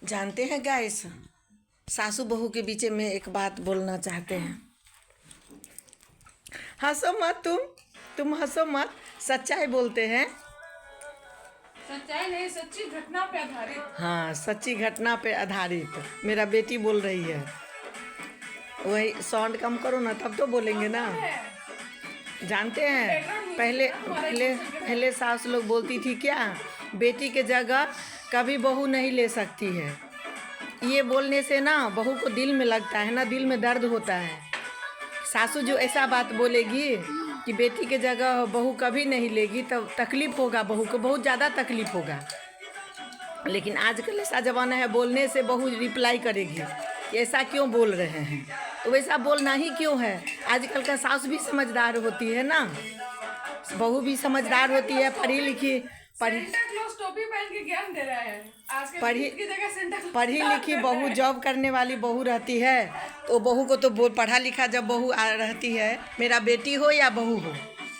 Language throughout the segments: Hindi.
जानते हैं गाइस, सासू बहू के बीच में एक बात बोलना चाहते हैं। हंसो मत, तुम हंसो मत, सच्चाई बोलते हैं। सच्चाई नहीं, सच्ची घटना पे आधारित। हाँ, सच्ची घटना पे आधारित। मेरा बेटी बोल रही है। वही साउंड कम करो ना, तब तो बोलेंगे ना। जानते हैं पहले पहले पहले सास लोग बोलती थी क्या, बेटी के जगह कभी बहू नहीं ले सकती है। ये बोलने से ना बहू को दिल में लगता है ना, दिल में दर्द होता है। सासू जो ऐसा बात बोलेगी कि बेटी के जगह बहू कभी नहीं लेगी, तब तकलीफ होगा, बहू को बहुत ज़्यादा तकलीफ होगा। लेकिन आजकल ऐसा ज़माना है, बोलने से बहू रिप्लाई करेगी कि ऐसा क्यों बोल रहे हैं, तो वैसा बोलना ही क्यों है। आजकल का सास भी समझदार होती है ना, बहू भी समझदार होती है, पढ़ी लिखी टोपी पहन के ज्ञान दे रहा है। आजकल की जगह सेंटा क्लॉज पढ़ी लिखी बहू, जॉब करने वाली बहू रहती है, तो बहू को तो पढ़ा लिखा जब बहू रहती है, मेरा बेटी हो या बहू हो,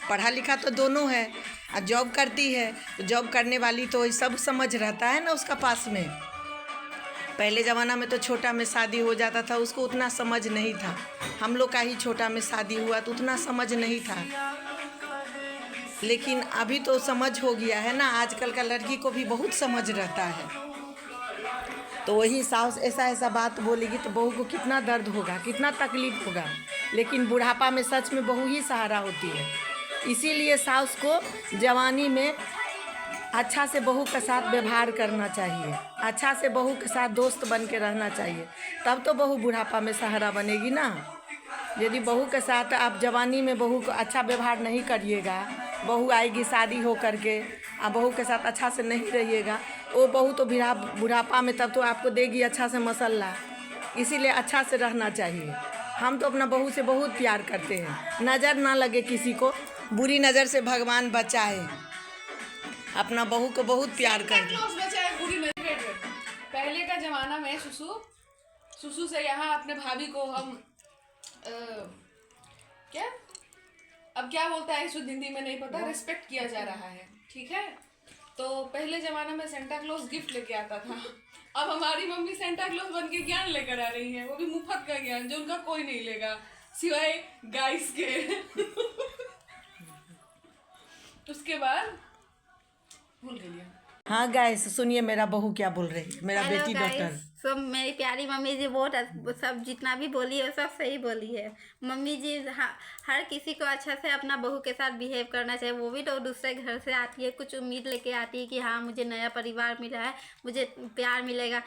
पढ़ा लिखा तो दोनों है, और जॉब करती है, तो जॉब करने वाली तो सब समझ रहता है ना उसका पास में। पहले ज़माना में तो छोटा में शादी हो जाता था, उसको उतना समझ नहीं था। हम लोग का ही छोटा में शादी हुआ तो उतना समझ नहीं था, लेकिन अभी तो समझ हो गया है ना। आजकल का लड़की को भी बहुत समझ रहता है। तो वही सास ऐसा बात बोलेगी तो बहू को कितना दर्द होगा, कितना तकलीफ होगा। लेकिन बुढ़ापा में सच में बहू ही सहारा होती है। इसीलिए सास को जवानी में अच्छा से बहू के साथ व्यवहार करना चाहिए, अच्छा से बहू के साथ दोस्त बन के रहना चाहिए, तब तो बहू बुढ़ापा में सहारा बनेगी ना। यदि बहू के साथ आप जवानी में बहू को अच्छा व्यवहार नहीं करिएगा, बहू आएगी शादी हो करके, आप बहू के साथ अच्छा से नहीं रहिएगा, वो बहू तो बुढ़ापा में तब तो आपको देगी अच्छा से मसल्ला। इसीलिए अच्छा से रहना चाहिए। हम तो अपना बहू से बहुत प्यार करते हैं, नज़र ना लगे किसी को, बुरी नज़र से भगवान बचाए। अपना बहू को बहुत प्यार करते हैं। पहले का जमाना में सुसु से यहाँ अपने भाभी को हम क्या अब क्या बोलता है शुद्ध हिंदी में नहीं पता, रिस्पेक्ट किया जा रहा है, ठीक है। तो पहले जमाना में सेंटा क्लॉज गिफ्ट लेके आता था। अब हमारी मम्मी सेंटा क्लॉज बन के ज्ञान लेकर आ रही है, वो भी मुफ्त का ज्ञान जो उनका कोई नहीं लेगा सिवाय गाइस के। उसके बाद भूल गई। हाँ गाइस, सुनिए मेरा बहू क्या बोल रही है, मेरा बेटी डॉक्टर। सब मेरी प्यारी मम्मी जी बहुत सब जितना भी बोली है सब सही बोली है। मम्मी जी हर किसी को अच्छा से अपना बहू के साथ बिहेव करना चाहिए। वो भी तो दूसरे घर से आती है, कुछ उम्मीद लेके आती है कि हाँ मुझे नया परिवार मिला है, मुझे प्यार मिलेगा।